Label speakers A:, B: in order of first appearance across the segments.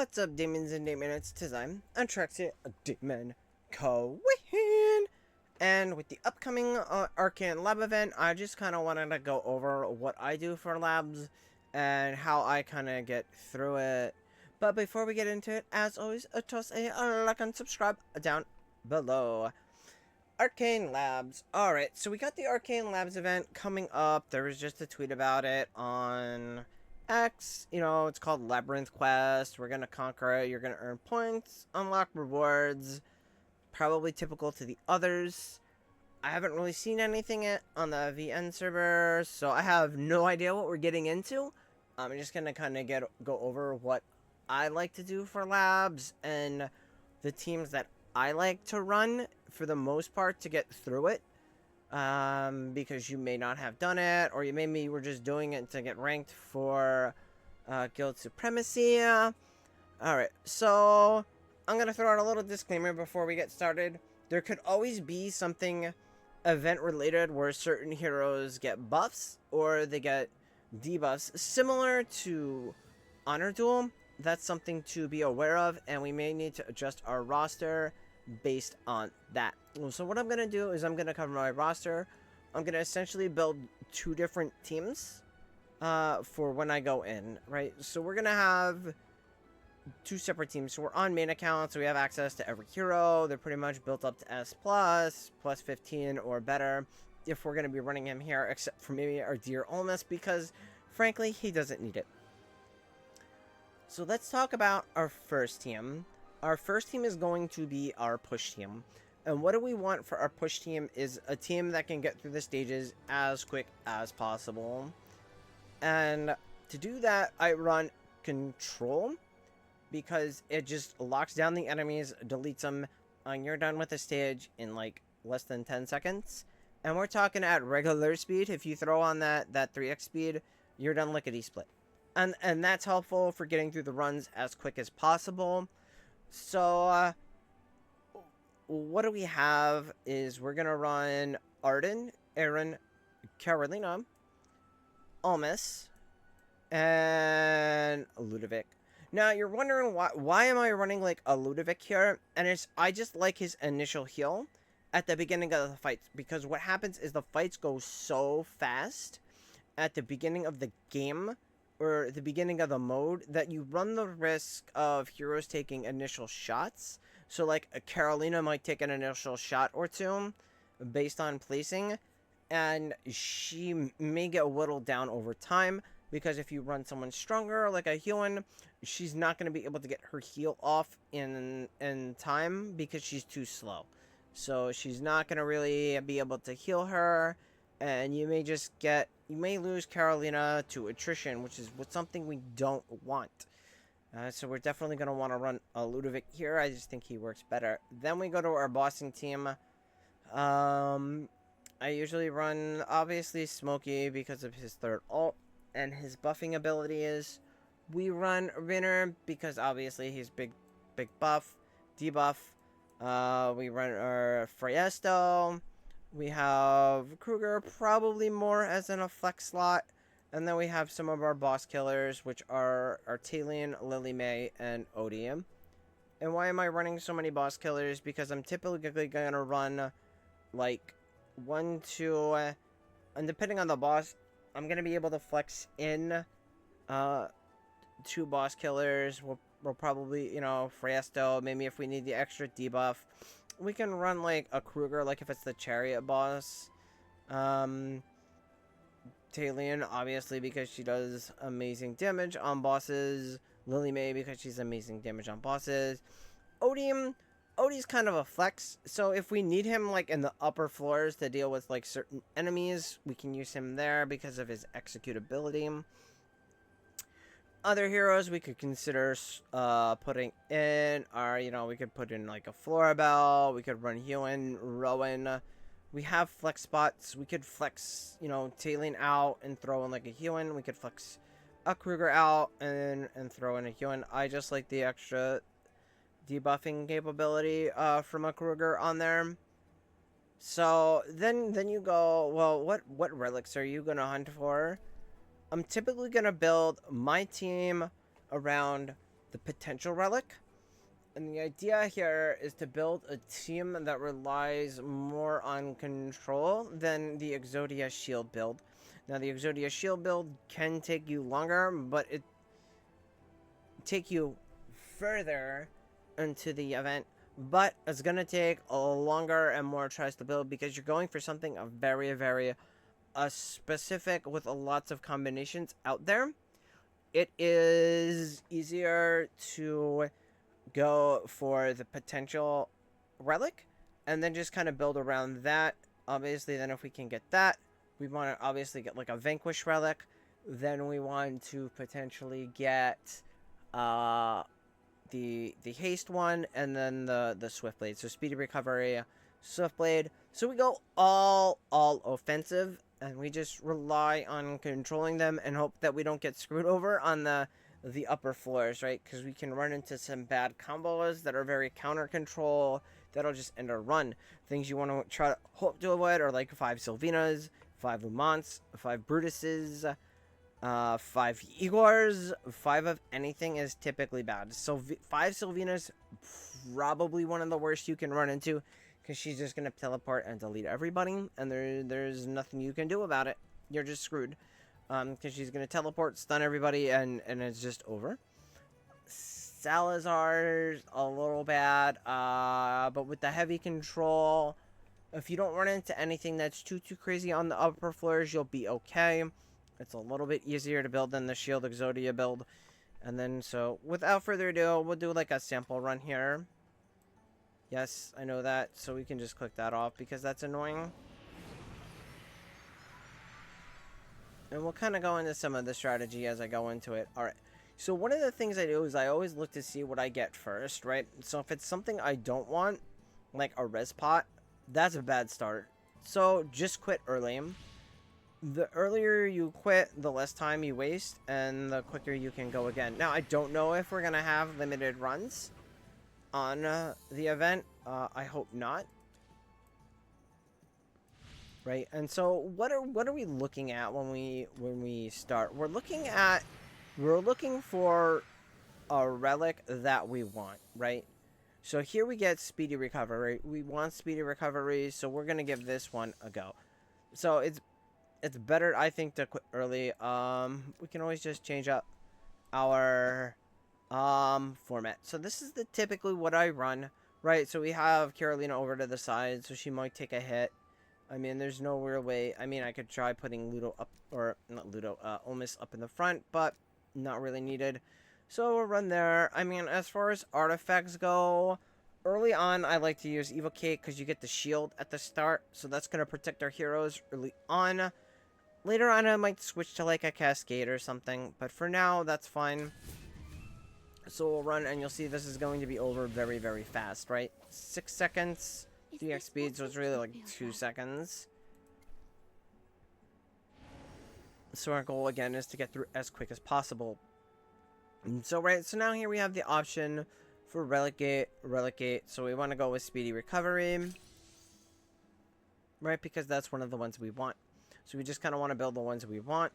A: What's up, demons and demon? It's Tizime, Atraxia, Demon Queen. And with the upcoming Arcane Lab event, I just kind of wanted to go over what I do for labs and how I kind of get through it. But before we get into it, as always, toss a like and subscribe down below. Arcane Labs. Alright, so we got the Arcane Labs event coming up. There was just a tweet about it on X. You know, it's called Labyrinth Quest. We're gonna conquer it. You're gonna earn points, unlock rewards. Probably typical to the others. I haven't really seen anything yet on the VN server, so I have no idea what we're getting into. I'm just gonna kind of go over what I like to do for labs and the teams that I like to run for the most part to get through it, because you may not have done it, or you maybe were just doing it to get ranked for guild supremacy. Alright, so I'm gonna throw out a little disclaimer before we get started. There could always be something event related where certain heroes get buffs or they get debuffs similar to Honor Duel. That's something to be aware of, and we may need to adjust our roster based on that. So what I'm going to do is I'm going to cover my roster. I'm going to essentially build two different teams for when I go in, right? So we're going to have two separate teams. So we're on main account, so we have access to every hero. They're pretty much built up to S+, plus 15 or better, if we're going to be running him here, except for maybe our dear Olmus, because frankly, he doesn't need it. So let's talk about our first team. Our first team is going to be our push team. And what do we want for our push team is a team that can get through the stages as quick as possible. And to do that, I run control, because it just locks down the enemies, deletes them, and you're done with the stage in like less than 10 seconds. And we're talking at regular speed. If you throw on that 3x speed, you're done lickety-split. And that's helpful for getting through the runs as quick as possible. So, what do we have is we're going to run Arden, Aaron, Carolina, Almus, and Ludovic. Now, you're wondering why am I running like a Ludovic here? And I just like his initial heal at the beginning of the fights, because what happens is the fights go so fast at the beginning of the game, or the beginning of the mode, that you run the risk of heroes taking initial shots. So like a Carolina might take an initial shot or two based on placing, and she may get whittled down over time, because if you run someone stronger like a Huan, she's not going to be able to get her heal off in time because she's too slow. So she's not going to really be able to heal her, and you may lose Carolina to attrition, which is something we don't want. So we're definitely going to want to run a Ludovic here. I just think he works better. Then we go to our bossing team. I usually run, obviously, Smokey because of his third ult and his buffing abilities. We run Rinner because obviously he's big buff, debuff. We run our Friesto. We have Kruger, probably more as in a flex slot. And then we have some of our boss killers, which are Artalian, Lily May, and Odium. And why am I running so many boss killers? Because I'm typically going to run like 1, 2, and depending on the boss, I'm going to be able to flex in 2 boss killers. We'll probably, you know, Friesto, maybe if we need the extra debuff. We can run like a Kruger, like if it's the chariot boss. Talion, obviously, because she does amazing damage on bosses. Lily May, because she's amazing damage on bosses. Odie's kind of a flex, so if we need him like in the upper floors to deal with like certain enemies, we can use him there because of his executability. Other heroes we could consider putting in are, you know, we could put in like a Florabelle, we could run Huan, Rowan. We have flex spots. We could flex, you know, Talion out and throw in like a Huan. We could flex a Kruger out and throw in a Huan. I just like the extra debuffing capability from a Kruger on there. So then you go, well, what relics are you gonna hunt for? I'm typically gonna build my team around the potential relic. And the idea here is to build a team that relies more on control than the Exodia shield build. Now, the Exodia shield build can take you longer, but it take you further into the event. But it's going to take a longer and more tries to build because you're going for something very, very specific with lots of combinations out there. It is easier to go for the potential relic and then just kind of build around that. Obviously, then if we can get that, we want to obviously get like a vanquish relic. Then we want to potentially get the haste one, and then the swift blade. So speedy recovery, swift blade. So we go all offensive, and we just rely on controlling them and hope that we don't get screwed over on the upper floors, right? Because we can run into some bad combos that are very counter control that'll just end our run. Things you want to try to hope to avoid are like 5 Sylvinas, 5 Lumants, 5 Brutuses, 5 Igors. 5 of anything is typically bad. So 5 Sylvinas, probably one of the worst you can run into, because she's just going to teleport and delete everybody, and there's nothing you can do about it. You're just screwed. Because she's going to teleport, stun everybody, and it's just over. Salazar's a little bad, but with the heavy control, if you don't run into anything that's too crazy on the upper floors, you'll be okay. It's a little bit easier to build than the Shield Exodia build. And then, so, without further ado, we'll do like a sample run here. Yes, I know that, so we can just click that off because that's annoying. And we'll kind of go into some of the strategy as I go into it. Alright, so one of the things I do is I always look to see what I get first, right? So if it's something I don't want, like a res pot, that's a bad start. So just quit early. The earlier you quit, the less time you waste, and the quicker you can go again. Now, I don't know if we're going to have limited runs on the event. I hope not. Right, and so what are we looking at when we start? We're looking for a relic that we want, right? So here we get speedy recovery. We want speedy recovery, so we're gonna give this one a go. So it's better, I think, to quit early. We can always just change up our format. So this is typically what I run, right? So we have Carolina over to the side, so she might take a hit. I mean, there's no real way. I mean, I could try putting Ludo up, or not Ludo, Omis up in the front, but not really needed. So we'll run there. I mean, as far as artifacts go, early on, I like to use Evocate because you get the shield at the start, so that's going to protect our heroes early on. Later on, I might switch to like a Cascade or something, but for now, that's fine. So we'll run, and you'll see this is going to be over very, very fast, right? 6 seconds. DX speed, so it's really like 2 seconds. So our goal again is to get through as quick as possible. And so so now here we have the option for relegate. So we want to go with speedy recovery, right? Because that's one of the ones we want. So we just kind of want to build the ones we want.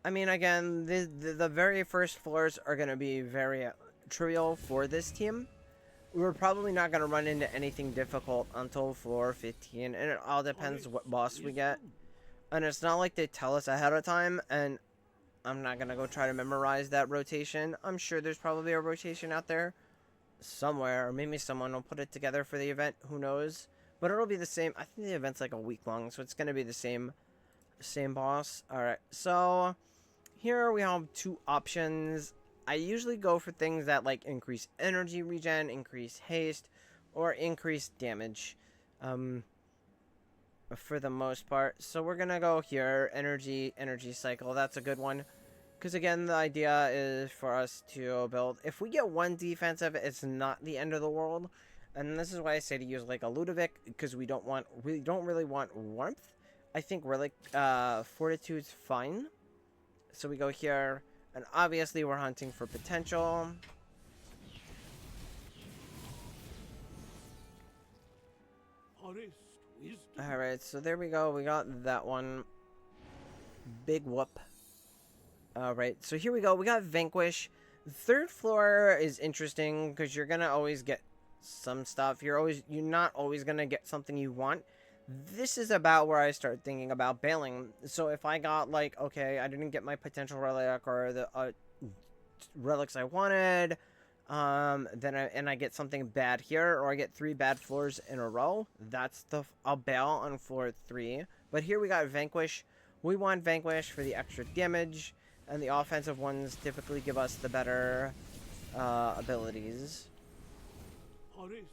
A: I mean, again, the very first floors are going to be very trivial for this team. We're probably not going to run into anything difficult until floor 15, and it all depends what boss we get. And it's not like they tell us ahead of time, and I'm not going to go try to memorize that rotation. I'm sure there's probably a rotation out there somewhere, or maybe someone will put it together for the event, who knows. But it'll be the same. I think the event's like a week long, so it's going to be the same boss. Alright, so here we have 2 options. I usually go for things that like increase energy regen, increase haste, or increase damage, for the most part. So we're gonna go here, energy cycle. That's a good one, because again, the idea is for us to build. If we get 1 defensive, it's not the end of the world, and this is why I say to use like a Ludovic, because we don't really want warmth. I think relic fortitude's fine. So we go here. And obviously, we're hunting for potential. Alright, so there we go. We got that one. Big whoop. Alright, so here we go. We got Vanquish. Third floor is interesting because you're gonna always get some stuff. You're not always gonna get something you want. This is about where I start thinking about bailing. So if I got like, okay, I didn't get my potential relic or the relics I wanted, then I get something bad here, or I get 3 bad floors in a row. I'll bail on floor 3. But here we got Vanquish. We want Vanquish for the extra damage, and the offensive ones typically give us the better abilities.
B: Forest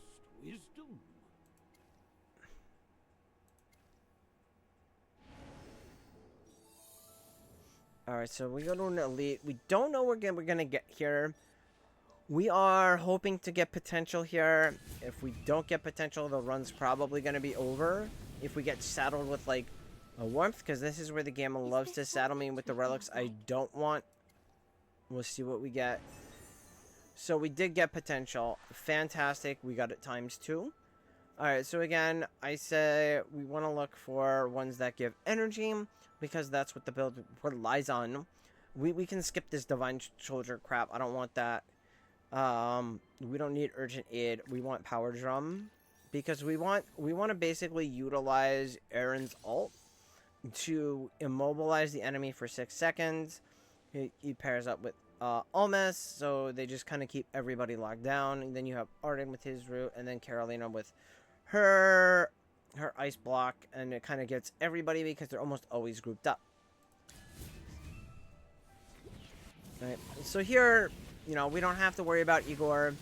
B: wisdom.
A: Alright, so we go to an elite. We don't know what we're gonna get here. We are hoping to get potential here. If we don't get potential, the run's probably gonna be over. If we get saddled with like a warmth, because this is where the game loves to saddle me with the relics I don't want. We'll see what we get. So we did get potential. Fantastic. We got it ×2. Alright, so again, I say we want to look for ones that give energy, because that's what the build relies on. We can skip this Divine Soldier crap. I don't want that. We don't need Urgent Aid. We want Power Drum, because we want to basically utilize Aaron's ult to immobilize the enemy for 6 seconds. He pairs up with Almas, so they just kind of keep everybody locked down. And then you have Arden with his root, and then Carolina with her ice block, and it kind of gets everybody because they're almost always grouped up. Right. So here, you know, we don't have to worry about Igor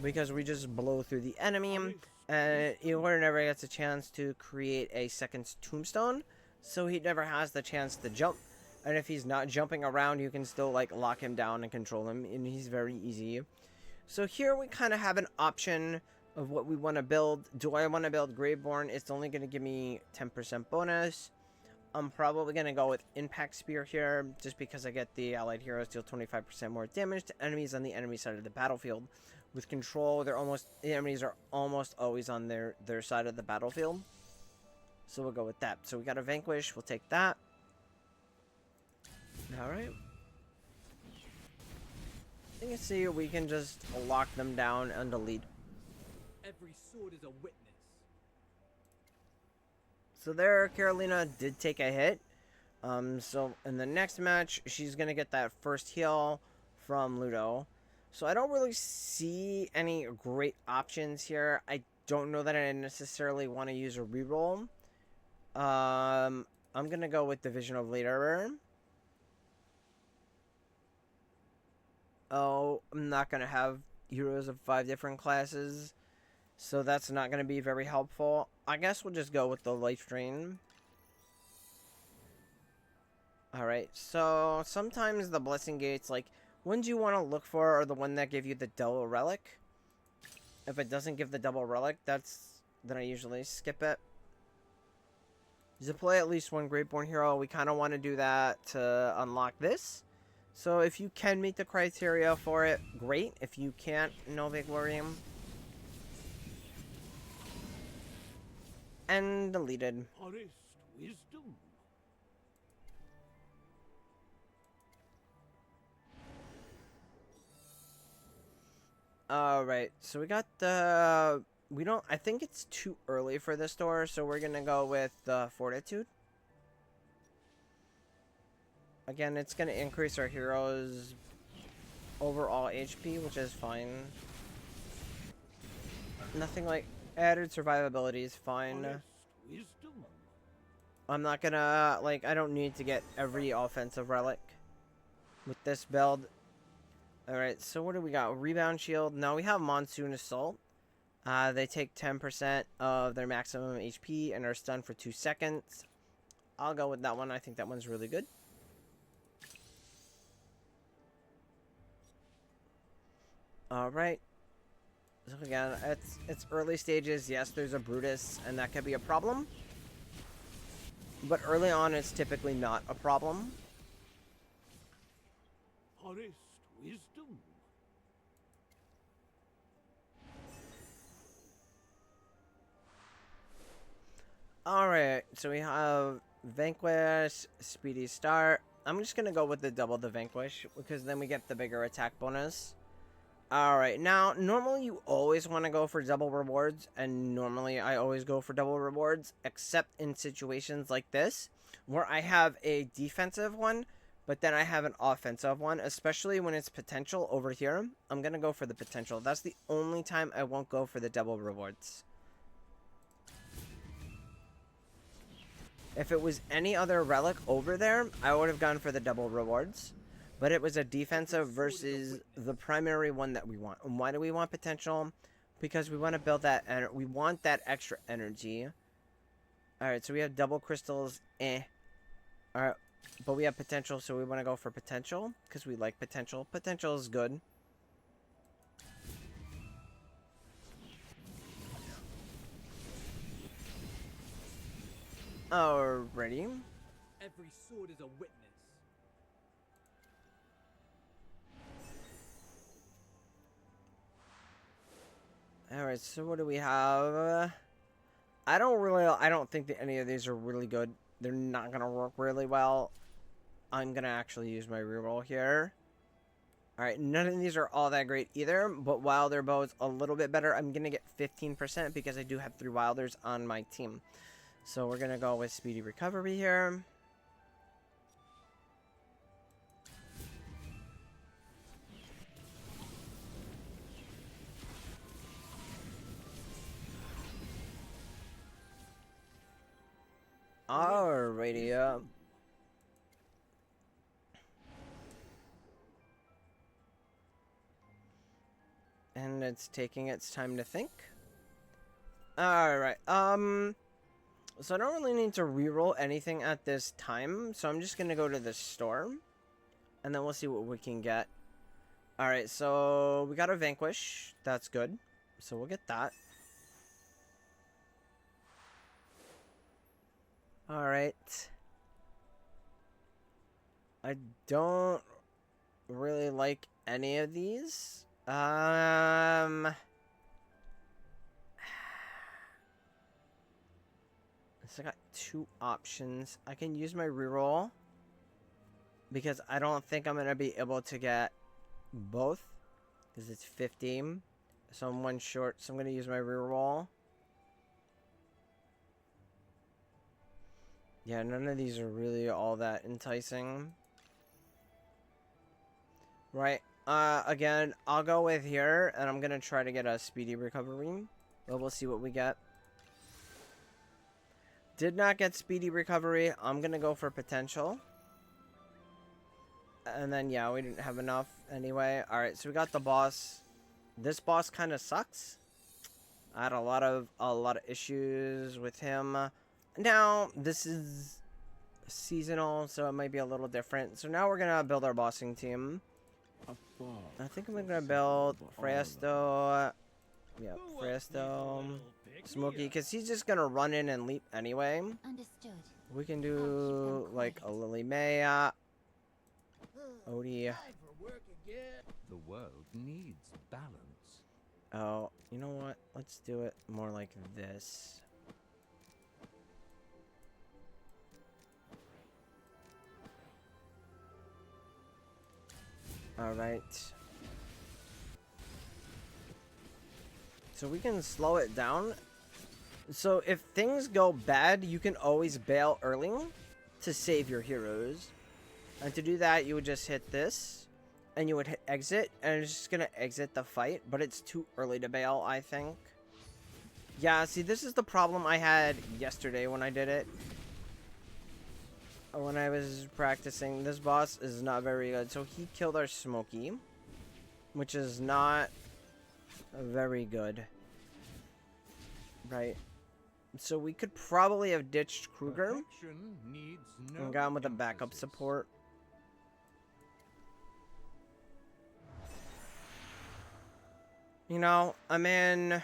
A: because we just blow through the enemy, and Igor never gets a chance to create a second tombstone, so he never has the chance to jump. And if he's not jumping around, you can still like lock him down and control him, and he's very easy. So here we kind of have an option of what we want to build. Do I want to build Graveborn? It's only going to give me 10% bonus. I'm probably going to go with Impact Spear here, just because I get the allied heroes deal 25% more damage to enemies on the enemy side of the battlefield. With control, the enemies are almost always on their side of the battlefield. So we'll go with that. So we got a Vanquish. We'll take that. Alright. You can see we can just lock them down and delete.
B: Every sword is a witness.
A: So there, Carolina did take a hit. So in the next match, she's going to get that first heal from Ludo. So I don't really see any great options here. I don't know that I necessarily want to use a reroll. I'm going to go with Division of Leader. Oh, I'm not going to have heroes of 5 different classes, so that's not going to be very helpful. I guess we'll just go with the Life Drain. Alright, so sometimes the Blessing Gates, like, ones you want to look for are the one that give you the double relic. If it doesn't give the double relic, then I usually skip it. To play at least one Greatborn hero, we kind of want to do that to unlock this. So if you can meet the criteria for it, great. If you can't, no big worry. And deleted.
B: Forest wisdom.
A: Alright, so we got the... I think it's too early for this door, so we're gonna go with the Fortitude. Again, it's going to increase our heroes' overall HP, which is fine. Nothing like added survivability is fine. I'm not going to, like, I don't need to get every offensive relic with this build. Alright, so what do we got? Rebound Shield. Now we have Monsoon Assault. They take 10% of their maximum HP and are stunned for 2 seconds. I'll go with that one. I think that one's really good. Alright. So again, it's early stages. Yes, there's a Brutus, and that could be a problem. But early on, it's typically not a problem.
B: Forest wisdom.
A: Alright, so we have Vanquish, Speedy Start. I'm just gonna go with the double the Vanquish, because then we get the bigger attack bonus. Alright, now, normally you always want to go for double rewards, and normally I always go for double rewards, except in situations like this, where I have a defensive one, but then I have an offensive one, especially when it's potential over here. I'm gonna go for the potential. That's the only time I won't go for the double rewards. If it was any other relic over there, I would have gone for the double rewards. But it was a defensive versus the primary one that we want. And why do we want potential? Because we want to build that, we want that extra energy. Alright, so we have double crystals, Alright, but we have potential, so we want to go for potential. Because we like potential. Potential is good. Alrighty.
B: Every sword is a witness.
A: Alright, so what do we have? I don't think that any of these are really good. They're not gonna work really well. I'm gonna actually use my reroll here. Alright, none of these are all that great either, but Wilder Bow's a little bit better. I'm gonna get 15% because I do have 3 Wilders on my team. So we're gonna go with Speedy Recovery here. Alrighty, and it's taking its time to think. Alright, so I don't really need to reroll anything at this time, so I'm just gonna go to the store, and then we'll see what we can get. Alright, so we got a Vanquish, that's good, so we'll get that. Alright. I don't really like any of these. So I got 2 options. I can use my reroll because I don't think I'm going to be able to get both because it's 15. So I'm 1 short, so I'm going to use my reroll. Yeah, none of these are really all that enticing. Right. Again, I'll go with here, and I'm gonna try to get a Speedy Recovery. But we'll see what we get. Did not get Speedy Recovery. I'm gonna go for Potential. And then, yeah, we didn't have enough anyway. Alright, so we got the boss. This boss kind of sucks. I had a lot of issues with him. Now, this is seasonal, so it might be a little different. So now we're going to build our bossing team. I think I'm going to build Fresto. Yeah, Fresto. Smokey, because he's just going to run in and leap anyway.
C: Understood.
A: We can do, like, a Lily May. Odie.
D: The world needs balance.
A: Oh, you know what? Let's do it more like this. Alright. So we can slow it down. So if things go bad, you can always bail early to save your heroes. And to do that, you would just hit this. And you would hit exit. And it's just going to exit the fight. But it's too early to bail, I think. Yeah, see, this is the problem I had yesterday when I did it. When I was practicing. This boss is not very good. So he killed our Smokey. Which is not very good. Right. So we could probably have ditched Kruger. And gone with a backup support. You know, I mean,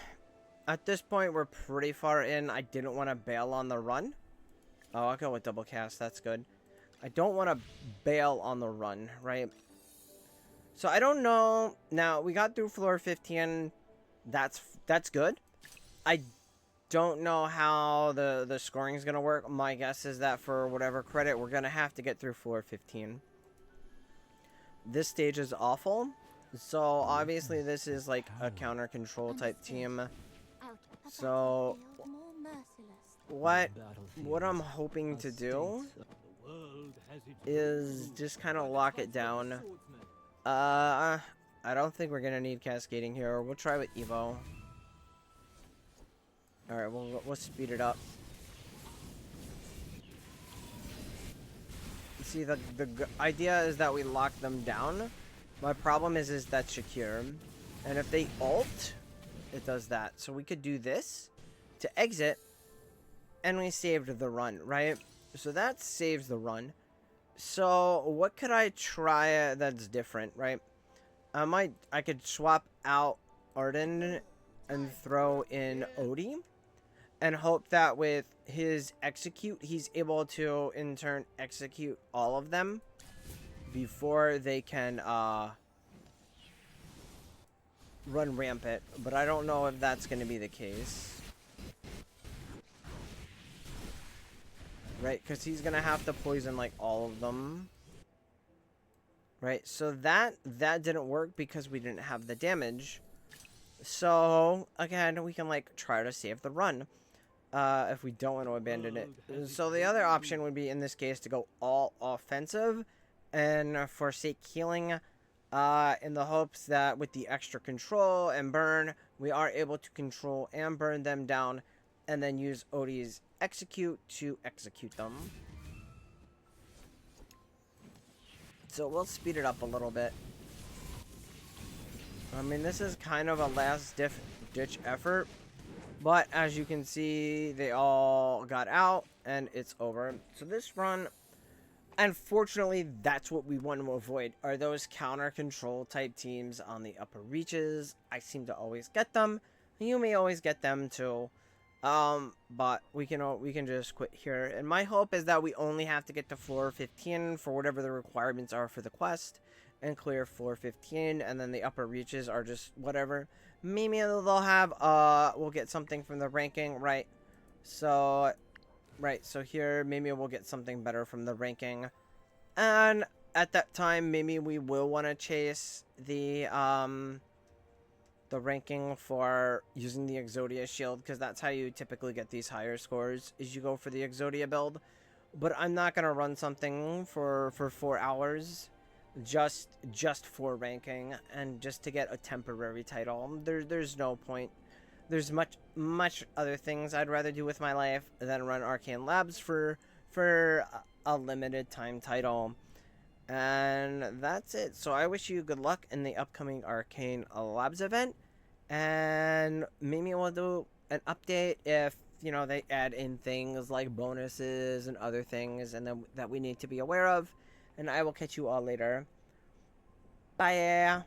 A: at this point, we're pretty far in. I didn't want to bail on the run. Oh, I'll go with double cast. That's good. I don't want to bail on the run, right? So I don't know. Now, we got through floor 15. That's good. I don't know how the scoring is going to work. My guess is that for whatever credit, we're going to have to get through floor 15. This stage is awful. So obviously this is like a counter control type team. So what I'm hoping to do is just kind of lock it down. I don't think we're going to need cascading here. We'll try with Evo. Alright, we'll speed it up. See, the idea is that we lock them down. My problem is that Shakir. And if they ult, it does that. So we could do this to exit, and we saved the run, right? So that saves the run. So what could I try that's different, right? I could swap out Arden and throw in Odie, and hope that with his execute, he's able to in turn execute all of them before they can run rampant. But I don't know if that's going to be the case, right? Because he's going to have to poison like all of them, right? So that didn't work because we didn't have the damage. So again, we can like try to save the run if we don't want to abandon it. So the other option would be in this case to go all offensive and forsake healing, in the hopes that with the extra control and burn, we are able to control and burn them down, and then use Odie's execute to execute them. So we'll speed it up a little bit. I mean, this is kind of a last ditch effort, but as you can see, they all got out and it's over. So this run, unfortunately, that's what we want to avoid, are those counter control type teams on the upper reaches. I seem to always get them. You may always get them too. But we can just quit here. And my hope is that we only have to get to floor 15 for whatever the requirements are for the quest, and clear floor 15, and then the upper reaches are just whatever. Maybe they'll have we'll get something from the ranking, right? So here maybe we'll get something better from the ranking, and at that time maybe we will want to chase the ranking for using the Exodia shield, because that's how you typically get these higher scores, is you go for the Exodia build. But I'm not gonna run something for 4 hours just for ranking and just to get a temporary title. There's no point. There's much other things I'd rather do with my life than run Arcane Labs for a limited time title. And that's it. So I wish you good luck in the upcoming Arcane Labs event, and maybe we'll do an update if, you know, they add in things like bonuses and other things and then that we need to be aware of. And I will catch you all later. Bye.